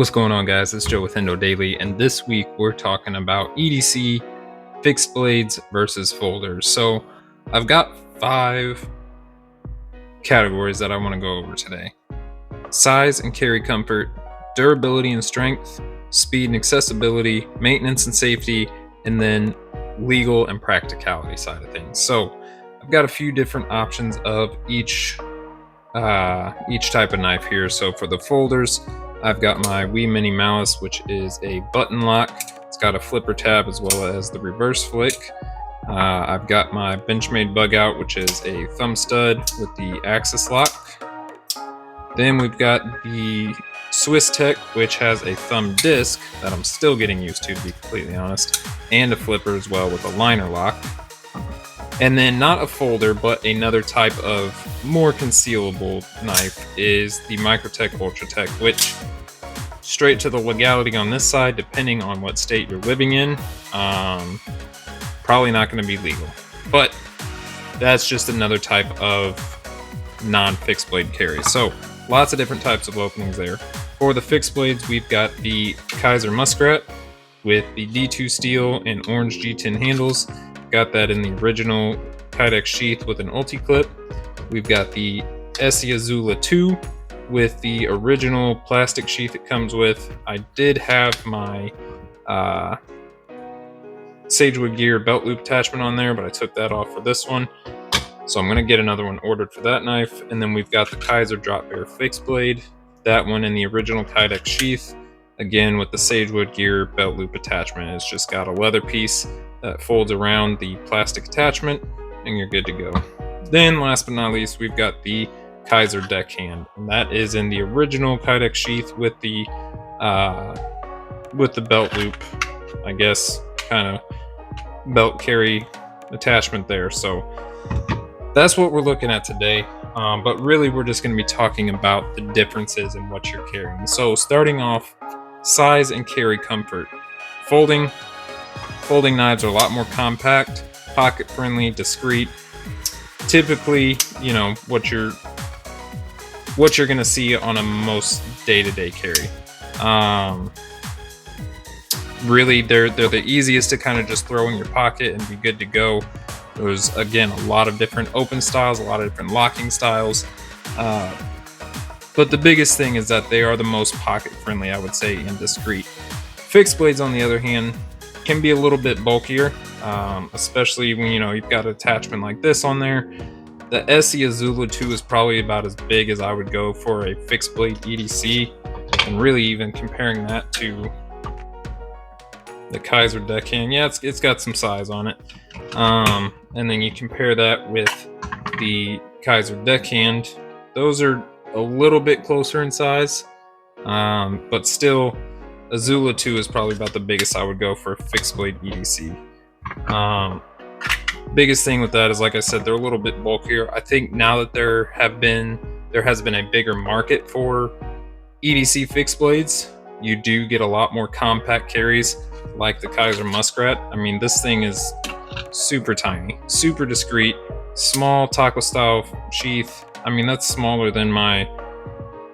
What's going on, guys? It's Joe with Endo Daily, and this week we're talking about EDC, fixed blades versus folders. So I've got 5 categories that I want to go over today: size and carry comfort, durability and strength, speed and accessibility, maintenance and safety, and then legal and practicality side of things. So I've got a few different options of each type of knife here. So for the folders, I've got my Wee Mini Malice, which is a button lock. It's got a flipper tab as well as the reverse flick. I've got my Benchmade Bugout, which is a thumb stud with the axis lock. Then we've got the Swisstech, which has a thumb disc that I'm still getting used to be completely honest, and a flipper as well with a liner lock. And then not a folder, but another type of more concealable knife is the Microtech Ultratech, which straight to the legality on this side, depending on what state you're living in, probably not going to be legal. But that's just another type of non-fixed blade carry. So lots of different types of openings there. For the fixed blades, we've got the Kizer Muskrat with the D2 steel and orange G10 handles. Got that in the original Kydex sheath with an ulti clip. We've got the ESEE Izula 2 with the original plastic sheath it comes with. I did have my Sagewood Gear belt loop attachment on there, but I took that off for this one. So I'm gonna get another one ordered for that knife. And then we've got the Kizer Drop Bear fixed blade. That one in the original Kydex sheath. Again, with the Sagewood Gear belt loop attachment. It's just got a leather piece that folds around the plastic attachment, and you're good to go. Then last but not least, we've got the Kizer Deckhand, and that is in the original Kydex sheath with the belt loop, I guess, kind of belt carry attachment there. So that's what we're looking at today. But really, we're just going to be talking about the differences in what you're carrying. So starting off, size and carry comfort. Folding knives are a lot more compact, pocket friendly, discreet. Typically, you know, what you're going to see on a most day-to-day carry. Really, they're the easiest to kind of just throw in your pocket and be good to go. There's, again, a lot of different open styles, a lot of different locking styles. But the biggest thing is that they are the most pocket friendly, I would say, and discreet. Fixed blades, on the other hand, can be a little bit bulkier, especially when, you know, you've got an attachment like this on there. The ESEE Izula 2 is probably about as big as I would go for a fixed blade EDC, and really even comparing that to the Kizer Deckhand, yeah, it's got some size on it. And then you compare that with the Kizer Deckhand, those are a little bit closer in size, but still, Izula 2 is probably about the biggest I would go for a fixed blade EDC. Biggest thing with that is, like I said, they're a little bit bulkier. I think now that there has been a bigger market for EDC fixed blades, you do get a lot more compact carries like the Kizer Muskrat. I mean, this thing is super tiny, super discreet, small taco style sheath. I mean, that's smaller than my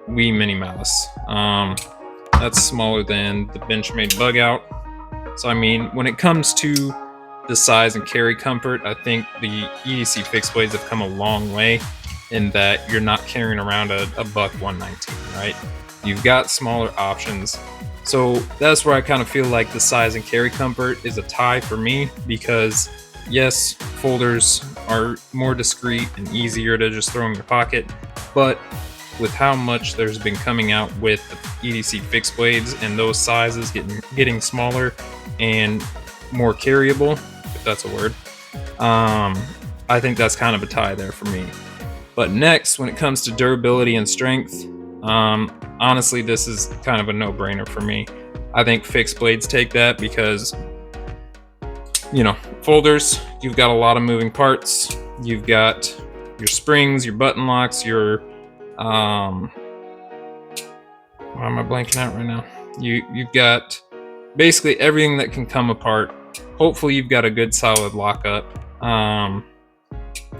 Wee Mini Malice. That's smaller than the Benchmade Bugout. So I mean, when it comes to the size and carry comfort, I think the EDC fixed blades have come a long way in that you're not carrying around a buck 119, right? You've got smaller options. So that's where I kind of feel like the size and carry comfort is a tie for me, because yes, folders are more discreet and easier to just throw in your pocket, but with how much there's been coming out with the EDC fixed blades and those sizes getting smaller and more carryable, if that's a word, I think that's kind of a tie there for me. But next, when it comes to durability and strength, honestly, this is kind of a no-brainer for me. I think fixed blades take that because, you know, folders, you've got a lot of moving parts. You've got your springs, your button locks, your why am I blanking out right now? You've got basically everything that can come apart. Hopefully you've got a good solid lockup.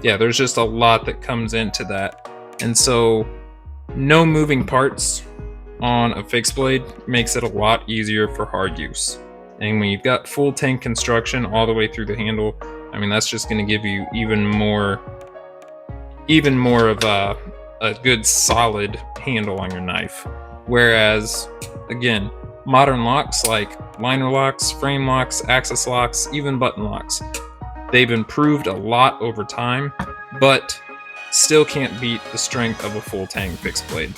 Yeah, there's just a lot that comes into that. And so no moving parts on a fixed blade makes it a lot easier for hard use. And when you've got full tank construction all the way through the handle, I mean, that's just going to give you even more of a good solid handle on your knife. Whereas, again, modern locks like liner locks, frame locks, axis locks, even button locks, they've improved a lot over time, but still can't beat the strength of a full tang fixed blade.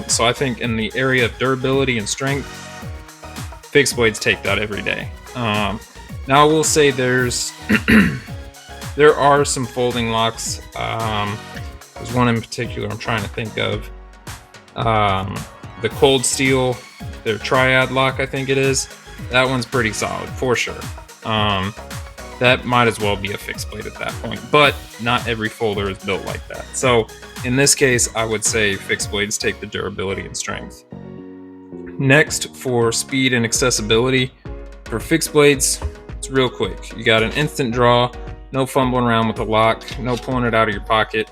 So I think in the area of durability and strength, fixed blades take that every day. Now I will say there's there are some folding locks. There's one in particular I'm trying to think of. The Cold Steel, their Triad lock, I think it is. That one's pretty solid for sure. That might as well be a fixed blade at that point, but not every folder is built like that. So in this case, I would say fixed blades take the durability and strength. Next, for speed and accessibility, for fixed blades, it's real quick. You got an instant draw, no fumbling around with the lock, no pulling it out of your pocket.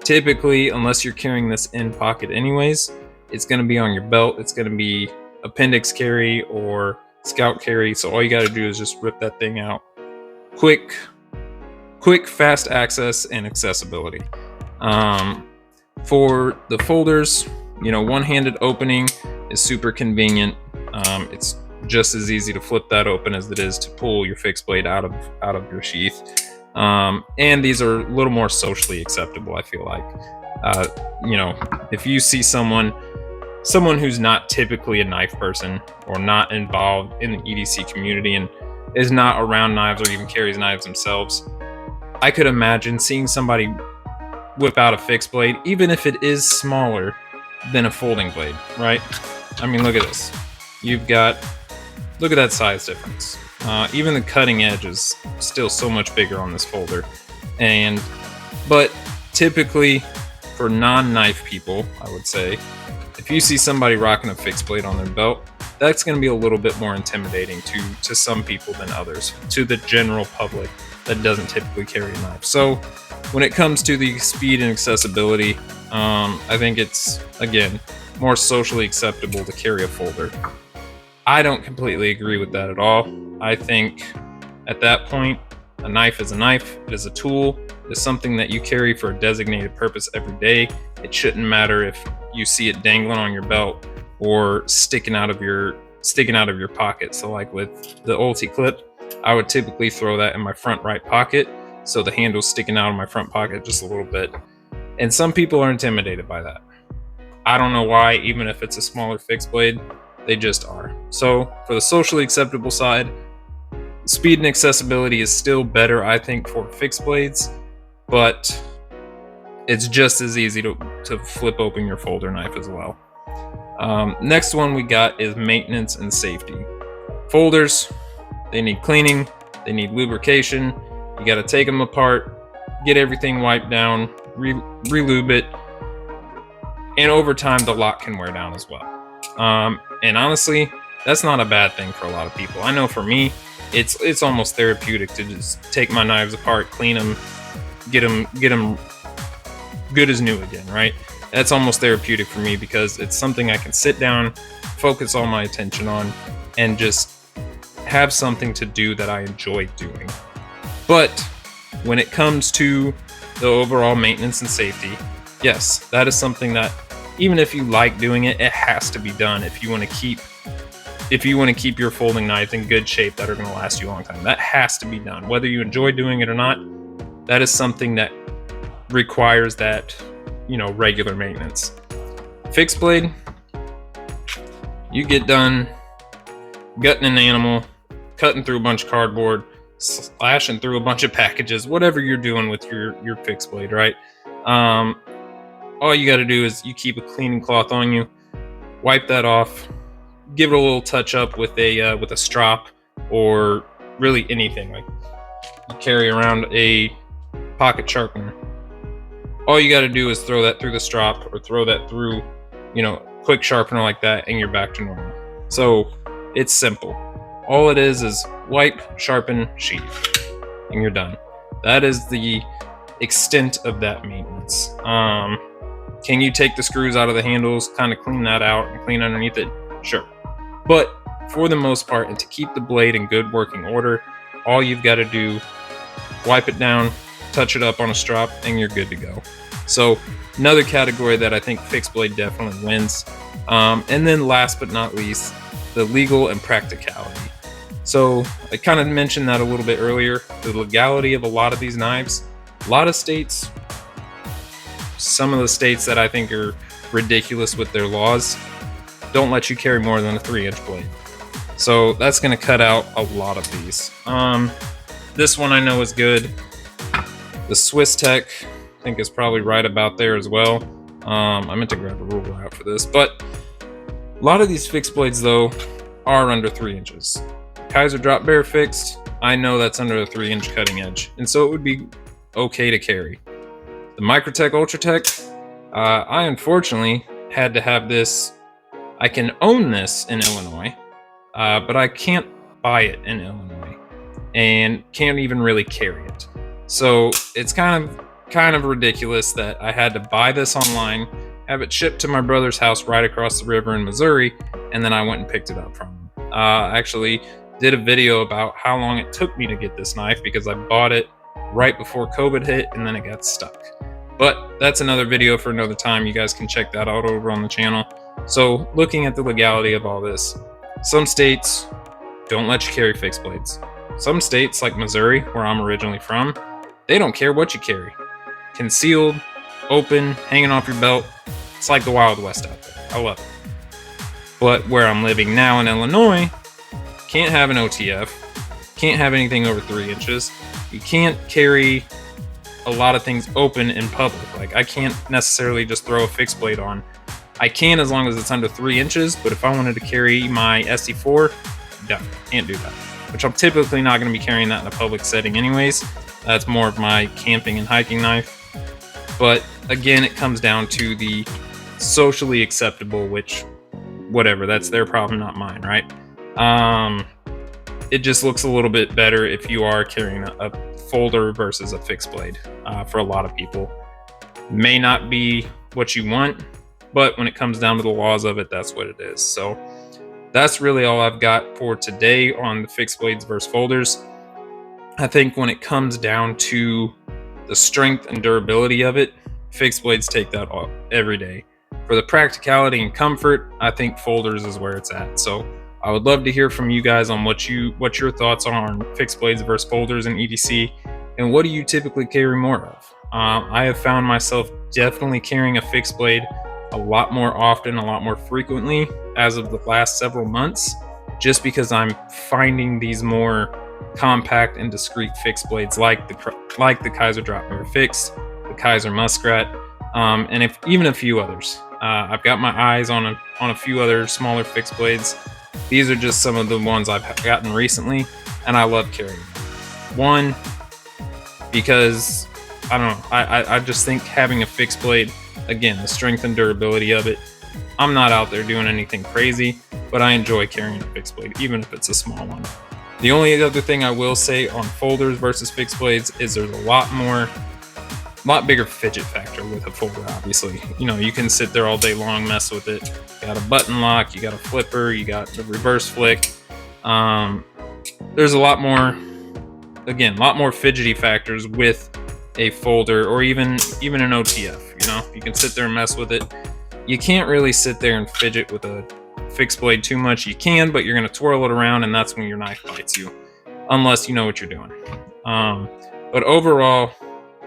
Typically, unless you're carrying this in pocket anyways, it's going to be on your belt. It's going to be appendix carry or scout carry. So all you got to do is just rip that thing out. Quick, fast access and accessibility. For the folders, you know, one-handed opening is super convenient. It's just as easy to flip that open as it is to pull your fixed blade out of your sheath. And these are a little more socially acceptable, I feel like. You know, if you see someone who's not typically a knife person or not involved in the EDC community and is not around knives or even carries knives themselves, I could imagine seeing somebody whip out a fixed blade, even if it is smaller than a folding blade, right? I mean, look at this. Look at that size difference. Even the cutting edge is still so much bigger on this folder. But typically for non-knife people, I would say, if you see somebody rocking a fixed blade on their belt, that's going to be a little bit more intimidating to some people than others, to the general public that doesn't typically carry a knife. So when it comes to the speed and accessibility, I think it's, again, more socially acceptable to carry a folder. I don't completely agree with that at all. I think at that point, a knife is a knife. It is a tool. It is something that you carry for a designated purpose every day. It shouldn't matter if you see it dangling on your belt or sticking out of your pocket. So like with the Ulti clip, I would typically throw that in my front right pocket, so the handle's sticking out of my front pocket just a little bit. And some people are intimidated by that. I don't know why, even if it's a smaller fixed blade, they just are. So for the socially acceptable side, speed and accessibility is still better, I think, for fixed blades, but it's just as easy to flip open your folder knife as well. Next one we got is maintenance and safety. Folders, they need cleaning, they need lubrication. You got to take them apart, get everything wiped down, re-lube it, and over time the lock can wear down as well. And honestly, that's not a bad thing for a lot of people. I know for me, it's almost therapeutic to just take my knives apart, clean them, get them good as new again, right? That's almost therapeutic for me because it's something I can sit down, focus all my attention on, and just have something to do that I enjoy doing. But when it comes to the overall maintenance and safety, yes, that is something that even if you like doing it, it has to be done if you want to keep your folding knives in good shape that are going to last you a long time. That has to be done. Whether you enjoy doing it or not, that is something that requires that, you know, regular maintenance. Fixed blade, you get done gutting an animal, cutting through a bunch of cardboard, slashing through a bunch of packages, whatever you're doing with your fixed blade, right? All you got to do is you keep a cleaning cloth on you, wipe that off, give it a little touch up with a strop or really anything. Like you carry around a pocket sharpener. All you got to do is throw that through the strop or throw that through, you know, quick sharpener like that, and you're back to normal. So it's simple. All it is wipe, sharpen, sheath, and you're done. That is the extent of that maintenance. Can you take the screws out of the handles, kind of clean that out and clean underneath it? Sure. But for the most part, and to keep the blade in good working order, all you've got to do, wipe it down, touch it up on a strop, and you're good to go. So another category that I think fixed blade definitely wins. And then last but not least, the legal and practicality. So I kind of mentioned that a little bit earlier, the legality of a lot of these knives. A lot of states, some of the states that I think are ridiculous with their laws, don't let you carry more than a 3-inch blade. So that's going to cut out a lot of these. This one I know is good. The Swisstech, I think, is probably right about there as well. I meant to grab a ruler out for this, but a lot of these fixed blades though are under 3 inches. Kizer drop bear fixed, I know that's under a 3-inch cutting edge, and so it would be okay to carry. The Microtech Ultratech, I unfortunately had to have this. I can own this in Illinois, but I can't buy it in Illinois, and can't even really carry it. So it's kind of ridiculous that I had to buy this online, have it shipped to my brother's house right across the river in Missouri, and then I went and picked it up from him. I actually did a video about how long it took me to get this knife because I bought it right before COVID hit and then it got stuck. But that's another video for another time. You guys can check that out over on the channel. So looking at the legality of all this, some states don't let you carry fixed blades. Some states, like Missouri, where I'm originally from, they don't care what you carry. Concealed, open, hanging off your belt. It's like the Wild West out there. I love it. But where I'm living now in Illinois, can't have an OTF, can't have anything over 3 inches. You can't carry a lot of things open in public. Like, I can't necessarily just throw a fixed blade on. I can as long as it's under 3 inches, but if I wanted to carry my ESEE4, no, can't do that. Which I'm typically not going to be carrying that in a public setting anyways. That's more of my camping and hiking knife. But again, it comes down to the socially acceptable, which, whatever, that's their problem, not mine, right? It just looks a little bit better if you are carrying a folder versus a fixed blade. For a lot of people, may not be what you want, but when it comes down to the laws of it, that's what it is. So that's really all I've got for today on the fixed blades versus folders. I think when it comes down to the strength and durability of it, fixed blades take that off every day. For the practicality and comfort, I think folders is where it's at. So I would love to hear from you guys on what your thoughts are on fixed blades versus folders in EDC, and what do you typically carry more of? I have found myself definitely carrying a fixed blade a lot more often, a lot more frequently as of the last several months, just because I'm finding these more compact and discreet fixed blades like the Kizer drop bear fixed, the Kizer Muskrat, and even a few others. I've got my eyes on a few other smaller fixed blades. These are just some of the ones I've gotten recently, and I love carrying them. One, because I don't know, I just think having a fixed blade, again, the strength and durability of it, I'm not out there doing anything crazy, but I enjoy carrying a fixed blade, even if it's a small one. The only other thing I will say on folders versus fixed blades is there's a lot bigger fidget factor with a folder, obviously. You know, you can sit there all day long, mess with it. You got a button lock, you got a flipper, you got the reverse flick. There's a lot more fidgety factors with a folder, or even an OTF. You know, you can sit there and mess with it. You can't really sit there and fidget with a fixed blade too much. You can, but you're going to twirl it around, and that's when your knife bites you, unless you know what you're doing. But overall,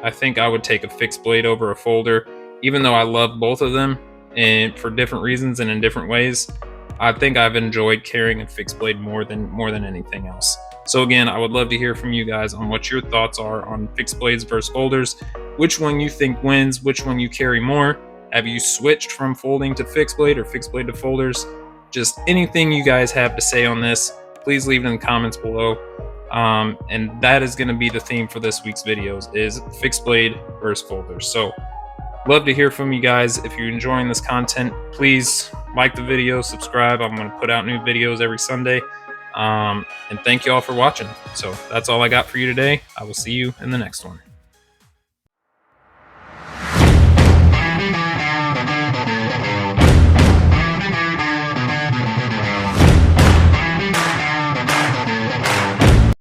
I think I would take a fixed blade over a folder, even though I love both of them, and for different reasons and in different ways. I think I've enjoyed carrying a fixed blade more than anything else. So again, I would love to hear from you guys on what your thoughts are on fixed blades versus folders, which one you think wins, which one you carry more. Have you switched from folding to fixed blade or fixed blade to folders? Just anything you guys have to say on this, please leave it in the comments below. And that is going to be the theme for this week's videos, is fixed blade versus folders. So love to hear from you guys. If you're enjoying this content, please like the video, subscribe. I'm going to put out new videos every Sunday. And thank you all for watching. So that's all I got for you today. I will see you in the next one.